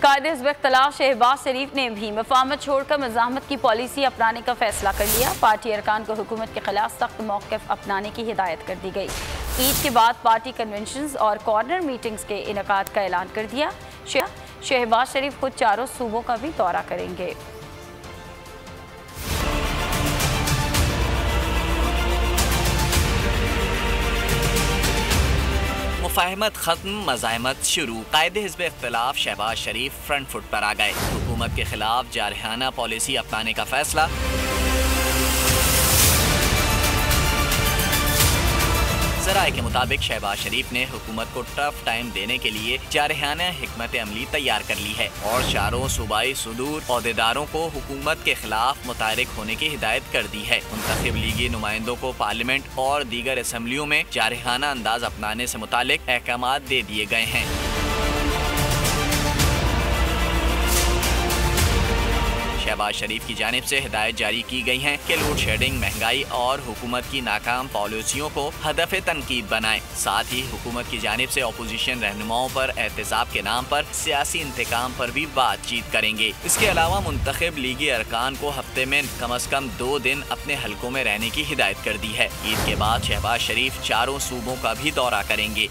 कायदे हिज़्ब इख्तिलाफ शहबाज शरीफ ने भी मफाहमत छोड़कर मज़ाहमत की पॉलिसी अपनाने का फैसला कर लिया। पार्टी अरकान को हुकूमत के खिलाफ सख्त मौक़िफ़ अपनाने की हिदायत कर दी गई। ईद के बाद पार्टी कन्वेंशंस और कॉर्नर मीटिंग्स के इनेकाद का ऐलान कर दिया। शहबाज शरीफ खुद चारों सूबों का भी दौरा करेंगे। मुफाहमत खत्म, मज़ाहमत शुरू। कायदे हिज़्ब इख्तिलाफ शहबाज शरीफ फ्रंट फुट पर आ गए। हुकूमत के खिलाफ जारहाना पॉलिसी अपनाने का फैसला। ज़राए के मुताबिक शहबाज शरीफ ने हुकूमत को टफ टाइम देने के लिए जारहाना हिकमत अमली तैयार कर ली है और चारों सूबाई सुदूर अहदेदारों को हुकूमत के खिलाफ मुतहरिक होने की हिदायत कर दी है। मुंतखब लीगी नुमाइंदों को पार्लियामेंट और दीगर असम्बलियों में जारहाना अंदाज अपनाने से मुतालिक अहकामात दे दिए गए हैं। शहबाज शरीफ की जानिब से हिदायत जारी की गई है कि लोड शेडिंग, महंगाई और हुकूमत की नाकाम पॉलिसियों को हदफ तनकीद बनाएं। साथ ही हुकूमत की जानिब से अपोजिशन रहनुमाओं पर एहतसाब के नाम पर सियासी इंतकाम पर भी बातचीत करेंगे। इसके अलावा मुंतखब लीगी अरकान को हफ्ते में कम अज कम 2 दिन अपने हलकों में रहने की हिदायत कर दी है। ईद के बाद शहबाज शरीफ चारों सूबों का भी दौरा करेंगे।